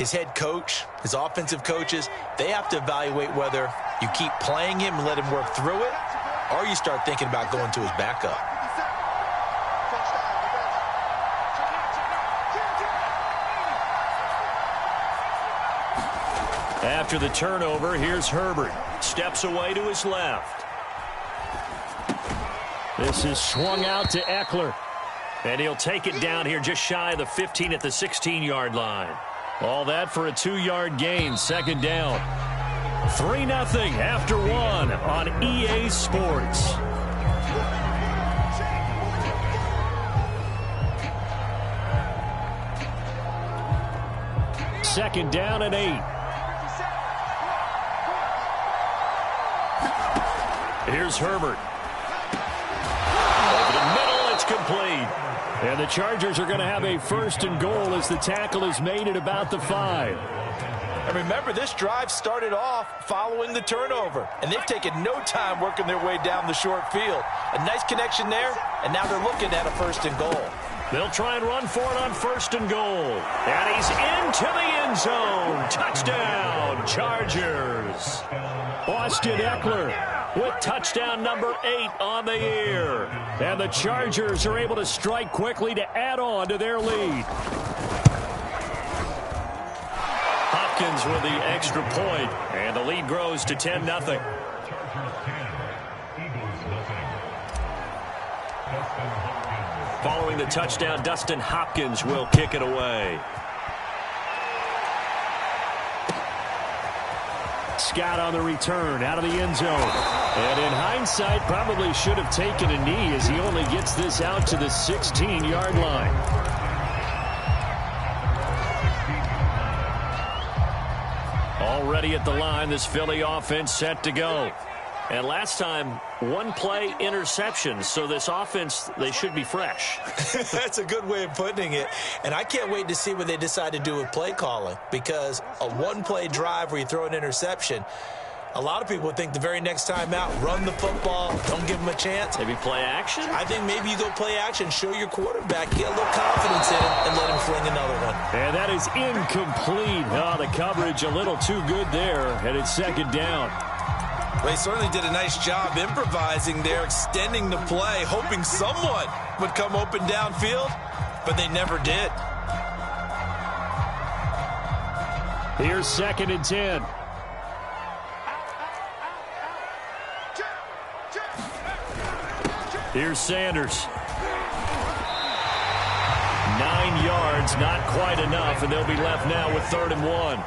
his head coach, his offensive coaches, they have to evaluate whether you keep playing him and let him work through it, or you start thinking about going to his backup. After the turnover, here's Herbert. Steps away to his left. This is swung out to Eckler. And he'll take it down here just shy of the 15 at the 16-yard line. All that for a 2-yard gain, second down. 3-0 after 1 on EA Sports. Second down and 8. Here's Herbert. Over the middle, it's complete. And the Chargers are going to have a 1st and goal as the tackle is made at about the 5. And remember, this drive started off following the turnover, and they've taken no time working their way down the short field. A nice connection there, and now they're looking at a 1st and goal. They'll try and run for it on 1st and goal. And he's into the end zone. Touchdown, Chargers. Austin Eckler with touchdown number 8 on the year. And the Chargers are able to strike quickly to add on to their lead. Hopkins with the extra point, and the lead grows to 10-0. Following the touchdown, Dustin Hopkins will kick it away. Scott on the return out of the end zone. And in hindsight, probably should have taken a knee as he only gets this out to the 16-yard line. Already at the line, this Philly offense set to go. And last time, 1-play interception, so this offense, they should be fresh. That's a good way of putting it. And I can't wait to see what they decide to do with play calling, because a 1-play drive where you throw an interception, a lot of people would think the very next time out, run the football, don't give them a chance. Maybe play action? I think maybe you go play action, show your quarterback, get a little confidence in him, and let him fling another one. And that is incomplete. Oh, the coverage a little too good there, and it's second down. They certainly did a nice job improvising there, extending the play, hoping someone would come open downfield, but they never did. Here's 2nd and 10. Here's Sanders. 9 yards, not quite enough, and they'll be left now with 3rd and 1.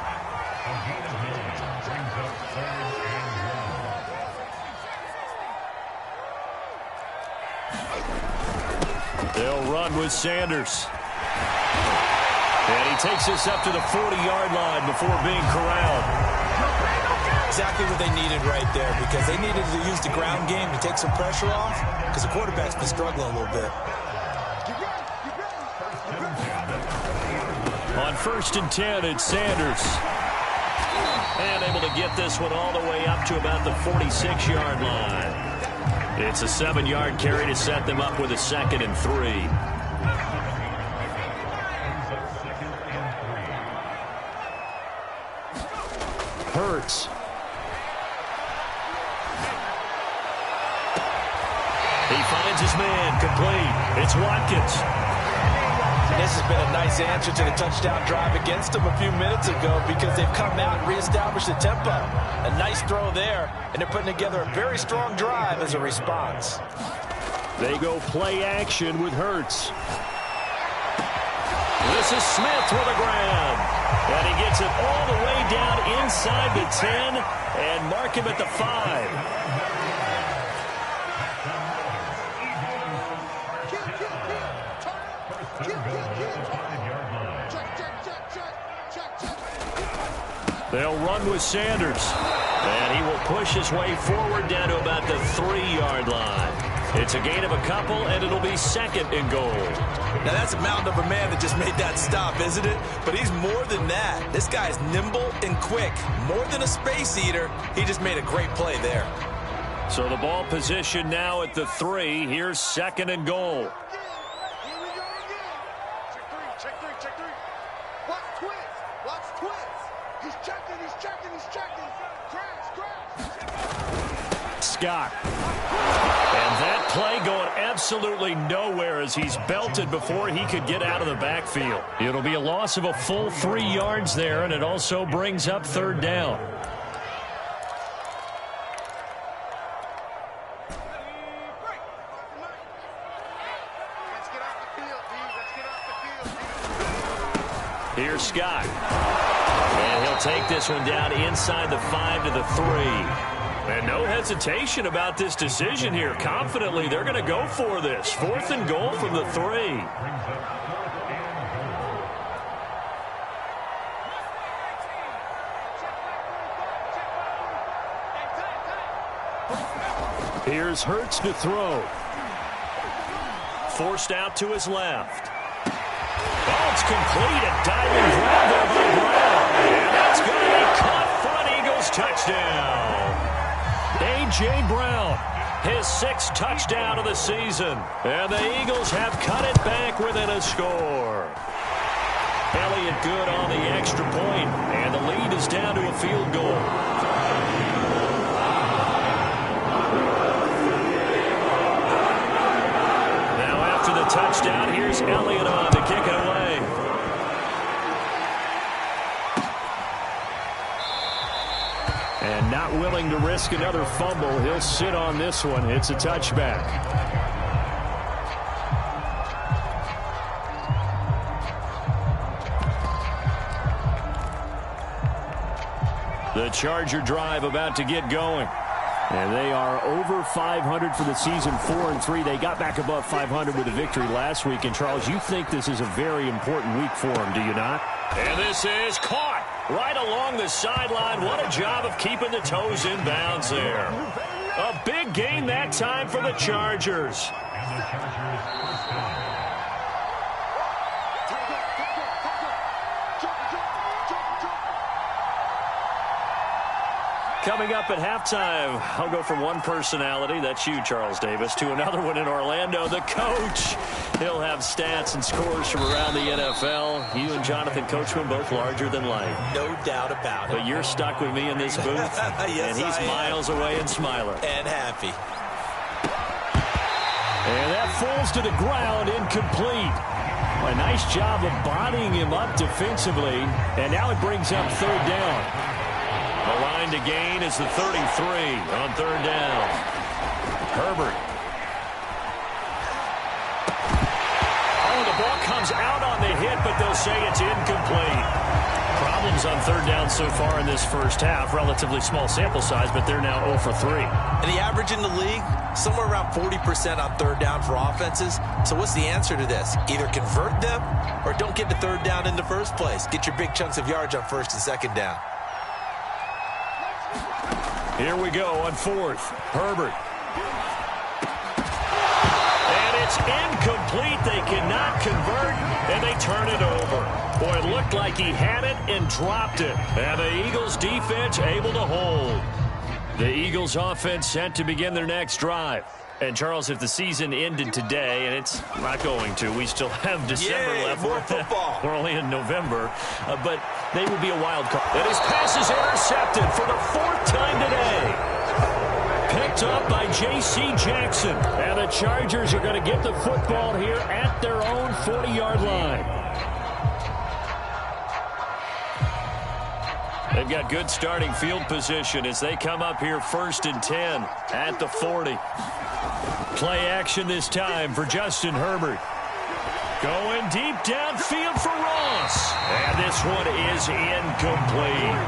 They'll run with Sanders. And he takes this up to the 40-yard line before being corralled. Exactly what they needed right there, because they needed to use the ground game to take some pressure off, because the quarterback's been struggling a little bit. On 1st and 10, it's Sanders. And able to get this one all the way up to about the 46-yard line. It's a 7-yard carry to set them up with a 2nd and 3. Hurts. He finds his man, complete. It's Watkins. This has been a nice answer to the touchdown drive against them a few minutes ago, because they've come out and reestablished the tempo. A nice throw there, and they're putting together a very strong drive as a response. They go play action with Hurts. This is Smith with a grab. And he gets it all the way down inside the 10 and mark him at the 5. They'll run with Sanders. And he will push his way forward down to about the 3-yard line. It's a gain of a couple, and it'll be 2nd and goal. Now, that's a mountain of a man that just made that stop, isn't it? But he's more than that. This guy's nimble and quick. More than a space eater, he just made a great play there. So the ball position now at the 3. Here's 2nd and goal. Check three. Watch twist. Scott. And that play going absolutely nowhere as he's belted before he could get out of the backfield. It'll be a loss of a full 3 yards there, and it also brings up third down. Here's Scott. And he'll take this one down inside the 5 to the 3. And no hesitation about this decision here. Confidently, they're going to go for this. 4th and goal from the 3. Here's Hurts to throw. Forced out to his left. Oh, it's complete. A diving grab there by Brown. And that's going to be caught for an Eagles touchdown. A.J. Brown, his 6th touchdown of the season. And the Eagles have cut it back within a score. Elliott good on the extra point, and the lead is down to a field goal. Now after the touchdown, here's Elliott on to kick it away. And not willing to risk another fumble, he'll sit on this one. It's a touchback. The Charger drive about to get going. And they are over 500 for the season, 4-3. They got back above 500 with a victory last week. And, Charles, you think this is a very important week for them, do you not? And this is caught right along the sideline. What a job of keeping the toes in bounds there. A big gain that time for the Chargers. Coming up at halftime, I'll go from one personality, that's you, Charles Davis, to another one in Orlando, the coach. He'll have stats and scores from around the NFL. You and Jonathan Coachman both larger than life. No doubt about it. But you're stuck with me in this booth, yes, and he's miles away and smiling. And happy. And that falls to the ground, incomplete. A nice job of bodying him up defensively, and now it brings up third down. The line to gain is the 33 on third down. Herbert. Oh, the ball comes out on the hit, but they'll say it's incomplete. Problems on third down so far in this first half. Relatively small sample size, but they're now 0 for 3. And the average in the league, somewhere around 40% on third down for offenses. So what's the answer to this? Either convert them or don't get the third down in the first place. Get your big chunks of yards on first and second down. Here we go on 4th. Herbert. And it's incomplete. They cannot convert, and they turn it over. Boy, it looked like he had it and dropped it. And the Eagles defense able to hold. The Eagles offense set to begin their next drive. And, Charles, if the season ended today, and it's not going to, we still have December left. More football. We're only in November, but they would be a wild card. And his pass is intercepted for the 4th time today. Picked up by J.C. Jackson. And the Chargers are going to get the football here at their own 40-yard line. They've got good starting field position as they come up here 1st and 10 at the 40. Play action this time for Justin Herbert. Going deep downfield for Ross. And this one is incomplete.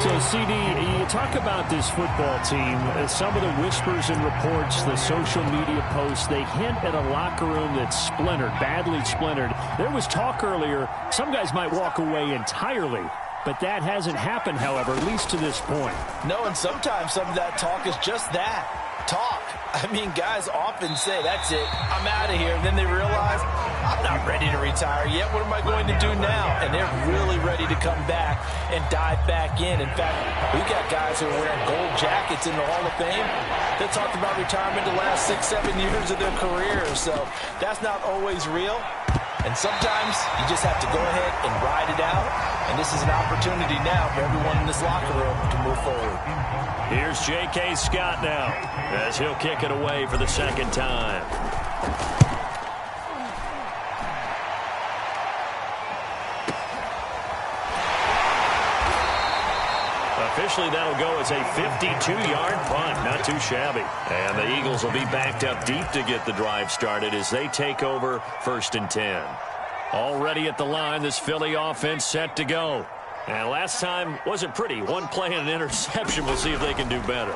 So, CD, you talk about this football team. Some of the whispers and reports, the social media posts, they hint at a locker room that's splintered, badly splintered. There was talk earlier, some guys might walk away entirely. But that hasn't happened, however, at least to this point. No, and sometimes some of that talk is just that, talk. I mean, guys often say, that's it, I'm out of here. And then they realize, I'm not ready to retire yet. What am I going to do now? And they're really ready to come back and dive back in. In fact, we've got guys who are wearing gold jackets in the Hall of Fame that talked about retirement the last 6-7 years of their careers. So that's not always real. And sometimes you just have to go ahead and ride it out. And this is an opportunity now for everyone in this locker room to move forward. Here's J.K. Scott now as he'll kick it away for the second time. Officially, that'll go as a 52-yard punt. Not too shabby. And the Eagles will be backed up deep to get the drive started as they take over 1st and 10. Already at the line, this Philly offense set to go. And last time wasn't pretty. One play and an interception. We'll see if they can do better.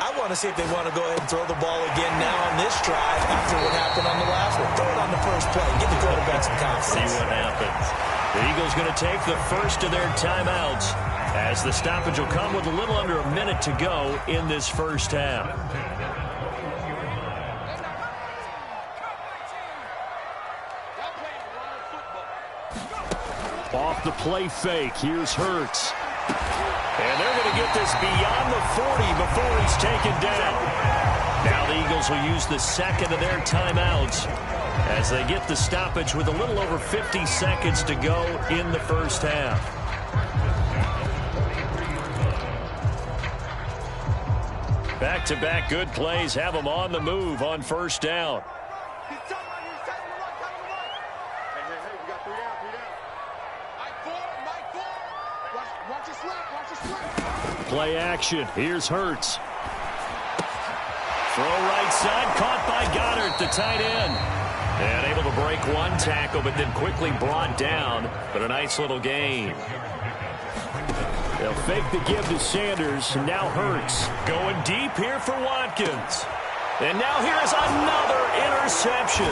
I want to see if they want to go ahead and throw the ball again now on this drive after what happened on the last one. Throw it on the first play. Give the quarterback some confidence. See what happens. The Eagles going to take the first of their timeouts as the stoppage will come with a little under a minute to go in this first half. Off the play fake, here's Hurts. And they're going to get this beyond the 40 before he's taken down. Now the Eagles will use the second of their timeouts as they get the stoppage with a little over 50 seconds to go in the first half. Back-to-back good plays have them on the move on first down. Play action. Here's Hurts. Throw right side. Caught by Goddard, the tight end. And able to break one tackle, but then quickly brought down. But a nice little gain. They'll fake the give to Sanders. And now Hurts. Going deep here for Watkins. And now here's another interception.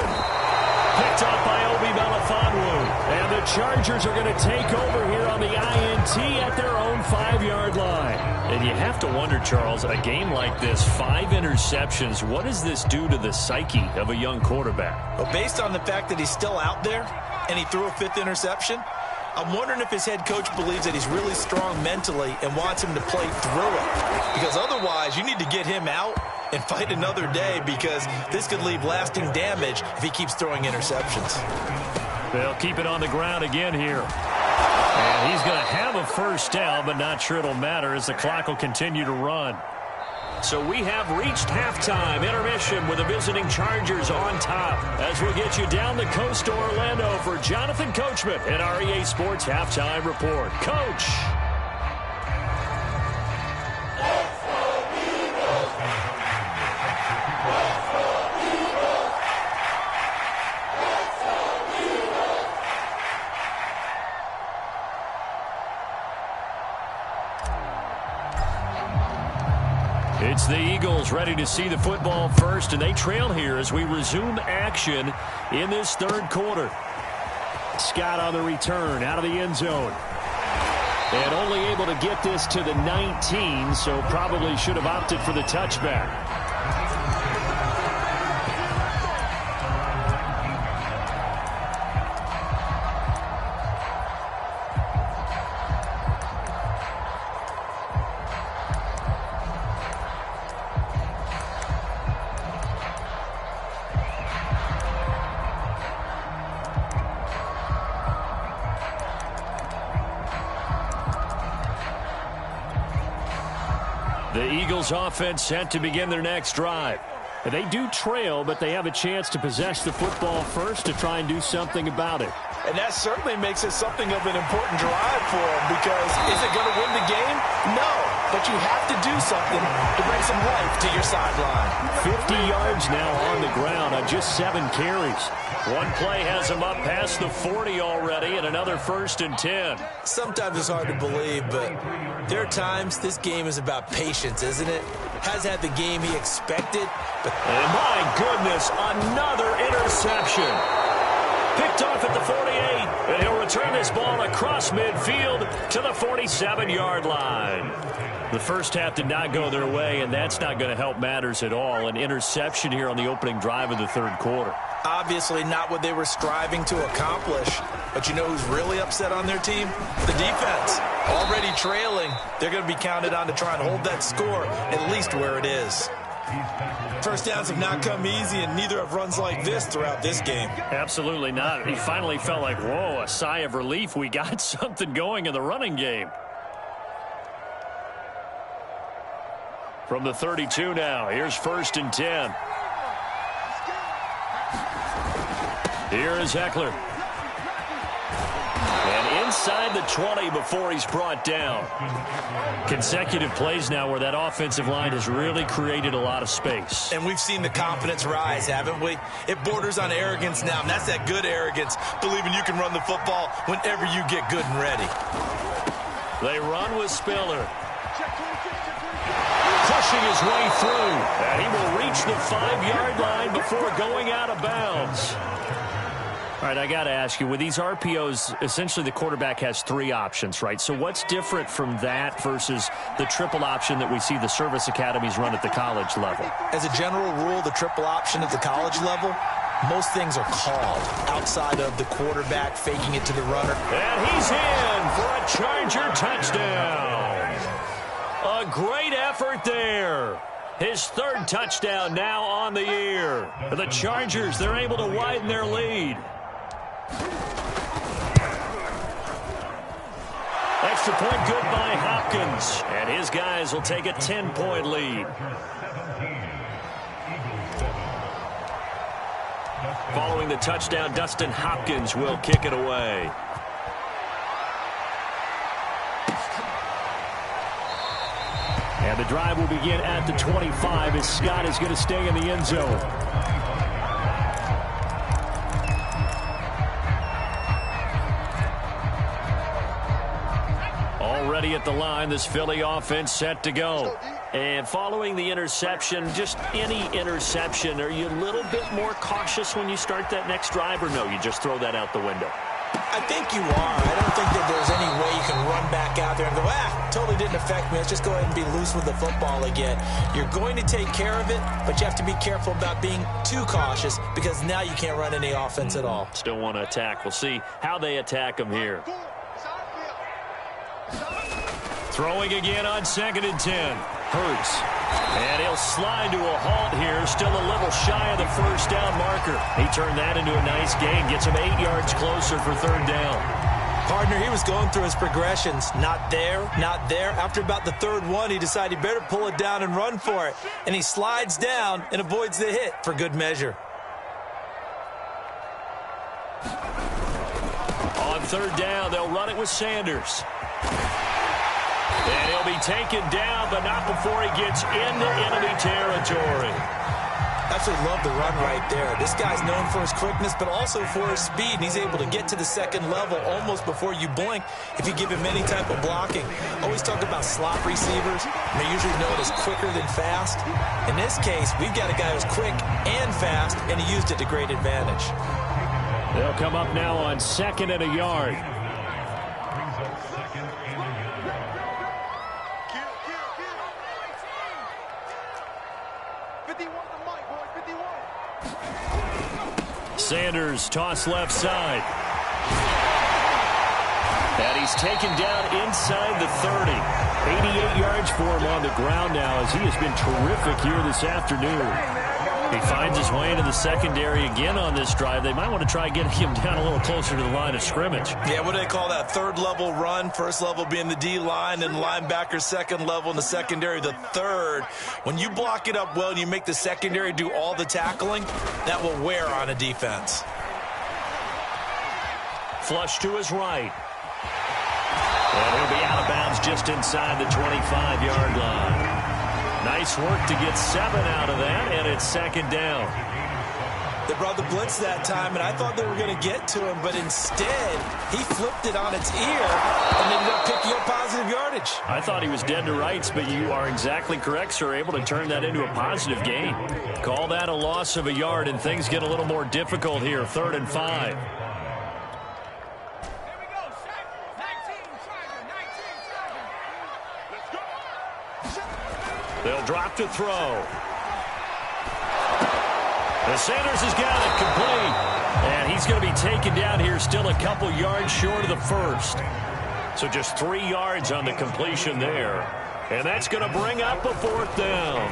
Picked up by Obi Melifonwu. And the Chargers are going to take over here on the INT at their own 5-yard line. And you have to wonder, Charles, a game like this, 5 interceptions, what does this do to the psyche of a young quarterback? Well, based on the fact that he's still out there and he threw a 5th interception, I'm wondering if his head coach believes that he's really strong mentally and wants him to play through it. Because otherwise, you need to get him out and fight another day, because this could leave lasting damage if he keeps throwing interceptions. They'll keep it on the ground again here. And he's going to have a first down, but not sure it'll matter as the clock will continue to run. So we have reached halftime intermission with the visiting Chargers on top as we'll get you down the coast to Orlando for Jonathan Coachman at our EA Sports Halftime Report. Coach. It's the Eagles ready to see the football first, and they trail here as we resume action in this third quarter. Scott on the return out of the end zone. And only able to get this to the 19, so probably should have opted for the touchback. The Eagles offense set to begin their next drive. They do trail, but they have a chance to possess the football first to try and do something about it. And that certainly makes it something of an important drive for them, because is it going to win the game? No, but you have to do something to bring some life to your sideline. 50 yards now on the ground on just 7 carries. One play has him up past the 40 already, and another 1st and 10. Sometimes it's hard to believe, but there are times this game is about patience, isn't it? Has had the game he expected, but... And my goodness, another interception. Picked off at the 48, and he'll return this ball across midfield to the 47-yard line. The first half did not go their way, and that's not going to help matters at all. An interception here on the opening drive of the third quarter. Obviously not what they were striving to accomplish. But you know who's really upset on their team? The defense. Already trailing. They're going to be counted on to try and hold that score at least where it is. First downs have not come easy, and neither have runs like this throughout this game. Absolutely not. He finally felt like, whoa, a sigh of relief. We got something going in the running game. From the 32 now, here's 1st and 10. Here is Eckler. And inside the 20 before he's brought down. Consecutive plays now where that offensive line has really created a lot of space. And we've seen the confidence rise, haven't we? It borders on arrogance now, and that's that good arrogance, believing you can run the football whenever you get good and ready. They run with Spiller. Pushing his way through. And he will reach the 5-yard line before going out of bounds. All right, I got to ask you, with these RPOs, essentially the quarterback has 3 options, right? So what's different from that versus the triple option that we see the service academies run at the college level? As a general rule, the triple option at the college level, most things are called outside of the quarterback faking it to the runner. And he's in for a Charger touchdown. A great effort there. His 3rd touchdown now on the year. The Chargers, they're able to widen their lead. Extra point good by Hopkins. And his guys will take a 10-point lead. Following the touchdown, Dustin Hopkins will kick it away. And the drive will begin at the 25 as Scott is going to stay in the end zone. Already at the line, this Philly offense set to go. And following the interception, just any interception, are you a little bit more cautious when you start that next drive, or no, you just throw that out the window? I think you are. I don't think that there's any way you can run back out there and go, totally didn't affect me. Let's just go ahead and be loose with the football again. You're going to take care of it, but you have to be careful about being too cautious because now you can't run any offense at all. Still want to attack. We'll see how they attack him here. Throwing again on 2nd and 10. Hurts. And he'll slide to a halt here. Still a little shy of the 1st down marker. He turned that into a nice gain. Gets him 8 yards closer for 3rd down. Partner, he was going through his progressions. Not there, not there. After about the 3rd one, he decided he better pull it down and run for it. And he slides down and avoids the hit for good measure. On 3rd down, they'll run it with Sanders. And he'll be taken down, but not before he gets into enemy territory. Absolutely love the run right there. This guy's known for his quickness, but also for his speed. And he's able to get to the 2nd level almost before you blink if you give him any type of blocking. Always talk about slot receivers. They're usually known as quicker than fast. In this case, we've got a guy who's quick and fast, and he used it to great advantage. They'll come up now on 2nd and a yard. Sanders toss left side. And he's taken down inside the 30. 88 yards for him on the ground now as he has been terrific here this afternoon. He finds his way into the secondary again on this drive. They might want to try getting him down a little closer to the line of scrimmage. Yeah, what do they call that? 3rd level run. 1st level being the D-line and linebacker. 2nd level in the secondary, the 3rd. When you block it up well and you make the secondary do all the tackling, that will wear on a defense. Flush to his right. And he'll be out of bounds just inside the 25-yard line. Nice work to get 7 out of that, and it's 2nd down. They brought the blitz that time, and I thought they were going to get to him, but instead, he flipped it on its ear and ended up picking up positive yardage. I thought he was dead to rights, but you are exactly correct, sir. Able to turn that into a positive gain. Call that a loss of a yard, and things get a little more difficult here. 3rd and 5. They'll drop to throw. The Sanders has got it complete. And he's going to be taken down here still a couple yards short of the 1st. So just 3 yards on the completion there. And that's going to bring up a 4th down.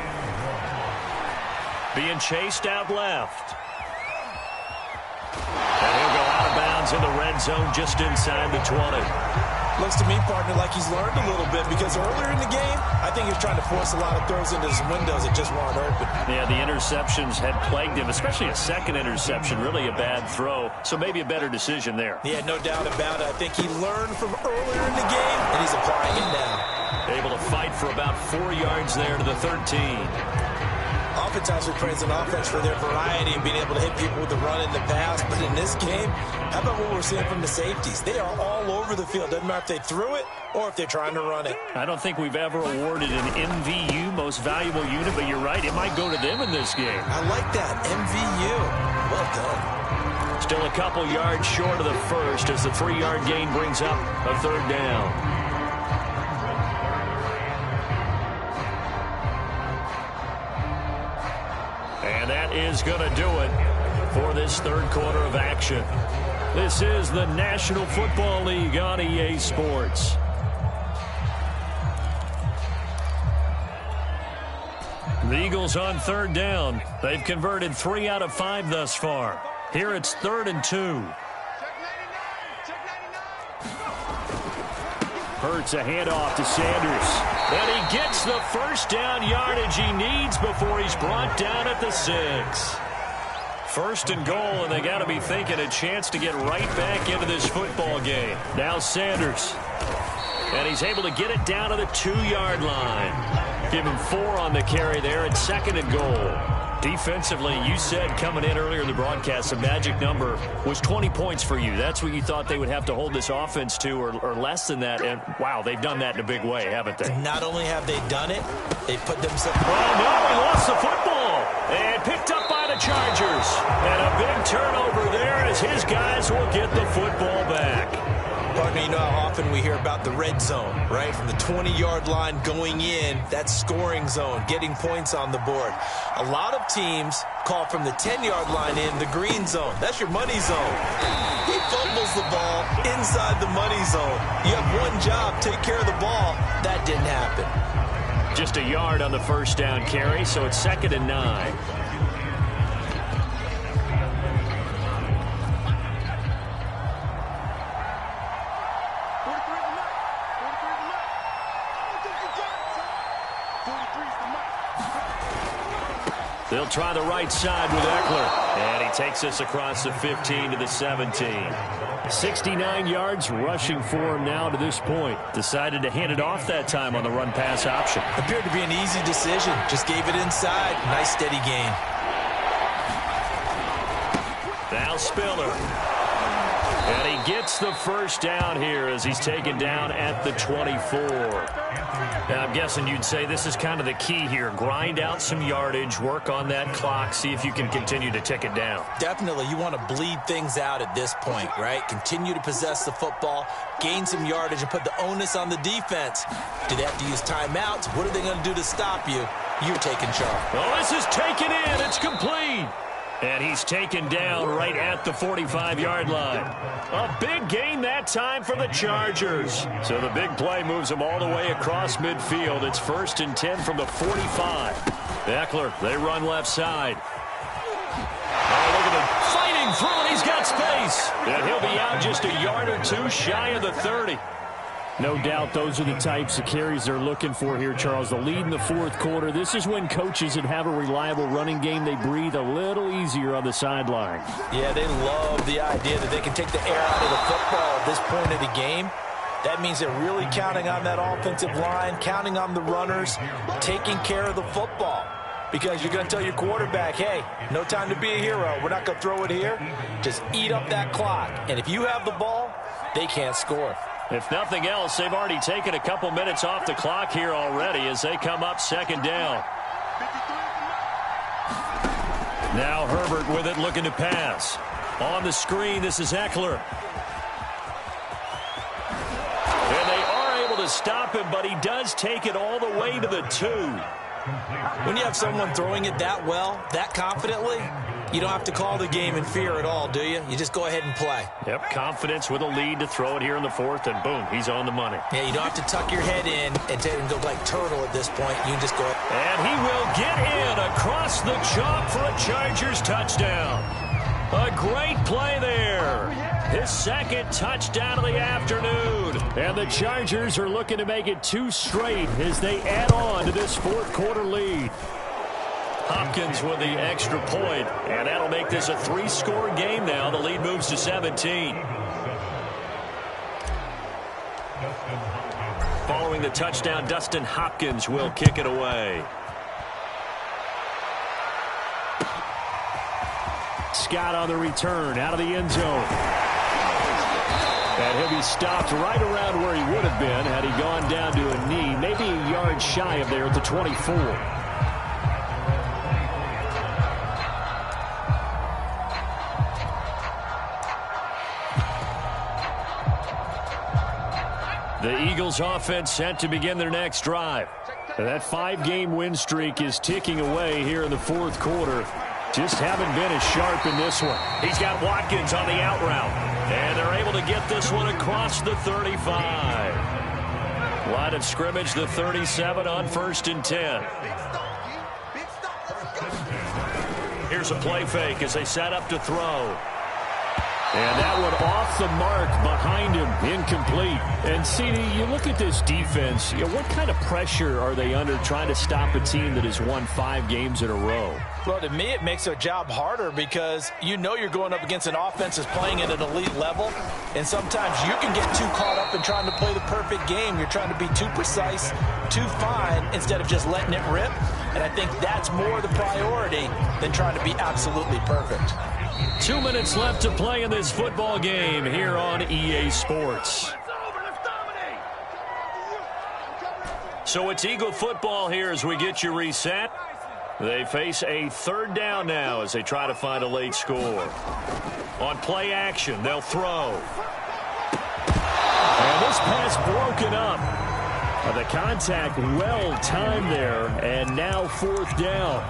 being chased out left. And he'll go out of bounds in the red zone just inside the 20. Looks to me, partner, like he's learned a little bit because earlier in the game, I think he was trying to force a lot of throws into his windows that just weren't open. Yeah, the interceptions had plagued him, especially a second interception, really a bad throw. So maybe a better decision there. Yeah, no doubt about it. I think he learned from earlier in the game, and he's applying it now. Able to fight for about 4 yards there to the 13. Oftentimes we praise an offense for their variety and being able to hit people with the run and the pass. But in this game, how about what we're seeing from the safeties? They are all over the field. Doesn't matter if they threw it or if they're trying to run it. I don't think we've ever awarded an MVU, most valuable unit, but you're right. It might go to them in this game. I like that. MVU. Well done. Still a couple yards short of the first as the 3-yard gain brings up a third down. And that is going to do it for this third quarter of action. This is the National Football League on EA Sports. The Eagles on third down. They've converted 3 out of 5 thus far. Here it's 3rd and 2. Hurts a handoff to Sanders. And he gets the first down yardage he needs before he's brought down at the 6. First and goal, and they got to be thinking a chance to get right back into this football game. Now Sanders. And he's able to get it down to the 2-yard line. Give him 4 on the carry there at 2nd and goal. Defensively, you said coming in earlier in the broadcast, the magic number was 20 points for you. That's what you thought they would have to hold this offense to or less than that. And, wow, they've done that in a big way, haven't they? Not only have they done it, they put themselves... Oh, no, he lost the football. And picked up by the Chargers. And a big turnover there as his guys will get the football back. Partner, you know how often we hear about the red zone, right? From the 20-yard line going in, that scoring zone, getting points on the board. A lot of teams call from the 10-yard line in the green zone. That's your money zone. He fumbles the ball inside the money zone. You have one job, take care of the ball. That didn't happen. Just a yard on the first down carry, so it's 2nd and 9. They'll try the right side with Eckler. And he takes us across the 15 to the 17. 69 yards rushing for him now to this point. Decided to hand it off that time on the run-pass option. Appeared to be an easy decision. Just gave it inside. Nice steady gain. Now Spiller. And he gets the first down here as he's taken down at the 24. Now, I'm guessing you'd say this is kind of the key here. Grind out some yardage, work on that clock, see if you can continue to tick it down. Definitely. You want to bleed things out at this point, right? Continue to possess the football, gain some yardage, and put the onus on the defense. Do they have to use timeouts? What are they going to do to stop you? You're taking charge. Oh, this is taken in. It's complete. And he's taken down right at the 45-yard line. A big gain that time for the Chargers. So the big play moves them all the way across midfield. It's 1st and 10 from the 45. Eckler, they run left side. Oh, look at him fighting through, and he's got space. And he'll be out just a yard or 2 shy of the 30. No doubt those are the types of carries they're looking for here, Charles. The lead in the 4th quarter. This is when coaches that have a reliable running game, they breathe a little easier on the sideline. Yeah, they love the idea that they can take the air out of the football at this point of the game. That means they're really counting on that offensive line, counting on the runners, taking care of the football. Because you're going to tell your quarterback, hey, no time to be a hero. We're not going to throw it here. Just eat up that clock. And if you have the ball, they can't score. If nothing else, they've already taken a couple minutes off the clock here already as they come up 2nd down. Now Herbert with it, looking to pass. On the screen, this is Eckler. And they are able to stop him, but he does take it all the way to the 2. When you have someone throwing it that well, that confidently, you don't have to call the game in fear at all, do you? You just go ahead and play. Yep, confidence with a lead to throw it here in the fourth, and boom, he's on the money. Yeah, you don't have to tuck your head in and go like turtle at this point. You can just go ahead. And he will get in across the chalk for a Chargers touchdown. A great play there. His second touchdown of the afternoon. And the Chargers are looking to make it 2 straight as they add on to this fourth quarter lead. Hopkins with the extra point, and that'll make this a 3-score game now. The lead moves to 17. Following the touchdown, Dustin Hopkins will kick it away. Scott on the return, out of the end zone. And he'll be stopped right around where he would have been had he gone down to a knee, maybe a yard shy of there at the 24. The Eagles offense set to begin their next drive. That 5-game win streak is ticking away here in the fourth quarter. Just haven't been as sharp in this one. He's got Watkins on the out route. And they're able to get this one across the 35. Line of scrimmage, the 37 on 1st and 10. Here's a play fake as they set up to throw. And that one off the mark behind him, incomplete. And, CD, you look at this defense, what kind of pressure are they under trying to stop a team that has won 5 games in a row? Well, to me, it makes their job harder because you know you're going up against an offense that's playing at an elite level, and sometimes you can get too caught up in trying to play the perfect game. You're trying to be too precise, too fine, instead of just letting it rip. And I think that's more the priority than trying to be absolutely perfect. 2 minutes left to play in this football game here on EA Sports. So it's Eagle football here as we get you reset. They face a 3rd down now as they try to find a late score. On play action, they'll throw. And this pass broken up. The contact well timed there, and now 4th down.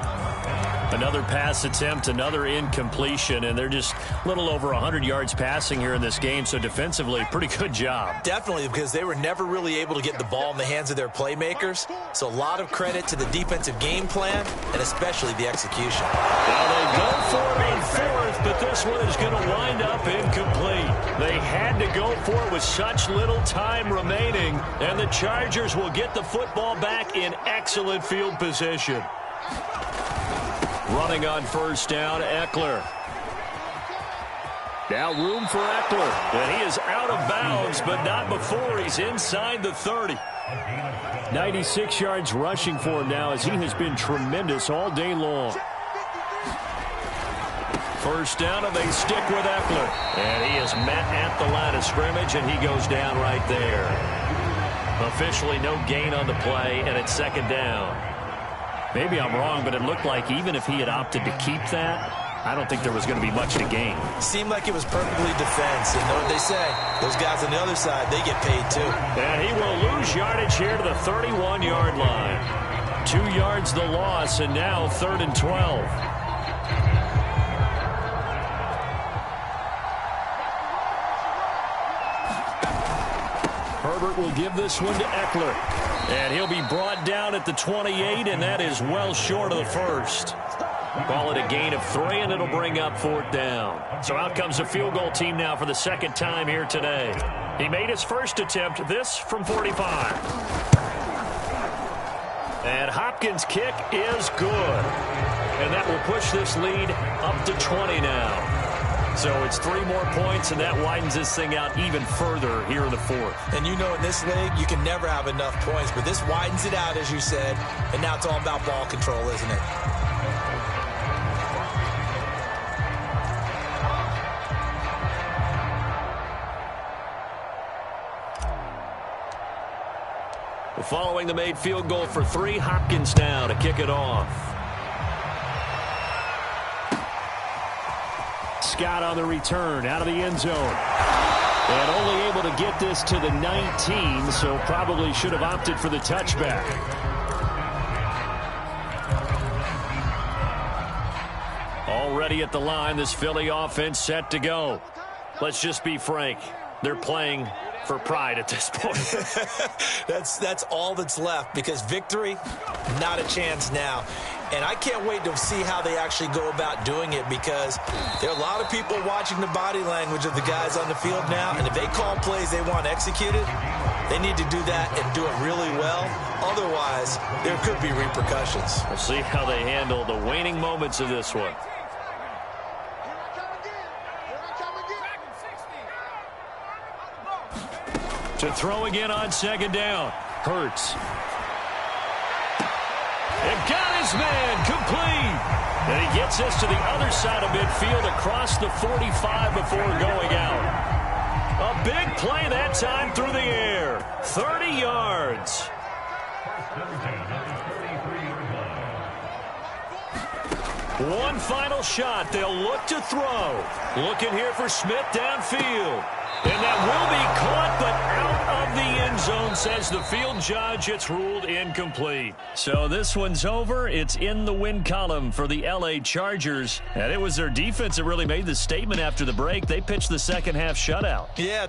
Another pass attempt, another incompletion, and they're just a little over 100 yards passing here in this game, so defensively, pretty good job. Definitely, because they were never really able to get the ball in the hands of their playmakers, so a lot of credit to the defensive game plan, and especially the execution. Now they go for it on 4th, but this one is going to wind up incomplete. They had to go for it with such little time remaining, and the Chargers will get the football back in excellent field position. Running on 1st down, Eckler. Now room for Eckler. And he is out of bounds, but not before he's inside the 30. 96 yards rushing for him now as he has been tremendous all day long. 1st down, and they stick with Eckler. And he is met at the line of scrimmage, and he goes down right there. Officially no gain on the play, and it's 2nd down. Maybe I'm wrong, but it looked like even if he had opted to keep that, I don't think there was going to be much to gain. Seemed like it was perfectly defense. And know what they say, those guys on the other side, they get paid too. And he will lose yardage here to the 31-yard line. 2 yards the loss, and now 3rd and 12. Herbert will give this one to Eckler. And he'll be brought down at the 28, and that is well short of the 1st. Call it a gain of 3, and it'll bring up 4th down. So out comes the field goal team now for the 2nd time here today. He made his 1st attempt, this from 45. And Hopkins' kick is good. And that will push this lead up to 20 now. So it's 3 more points, and that widens this thing out even further here in the 4th. And you know in this league, you can never have enough points, but this widens it out, as you said, and now it's all about ball control, isn't it? Following the made field goal for 3, Hopkins now to kick it off. Scott on the return, out of the end zone. And only able to get this to the 19, so probably should have opted for the touchback. Already at the line, this Philly offense set to go. Let's just be frank. They're playing for pride at this point. That's all that's left, because victory, not a chance now. And I can't wait to see how they actually go about doing it, because there are a lot of people watching the body language of the guys on the field now, and if they call plays they want executed, they need to do that and do it really well. Otherwise, there could be repercussions. We'll see how they handle the waning moments of this one. To throw again on second down. Hurts. And got his man complete. And he gets us to the other side of midfield across the 45 before going out. A big play that time through the air. 30 yards. One final shot. They'll look to throw. Looking here for Smith downfield. And that will be caught, but out of the end zone, says the field judge. It's ruled incomplete. So this one's over. It's in the win column for the L.A. Chargers. And it was their defense that really made the statement after the break. They pitched the second half shutout. Yeah,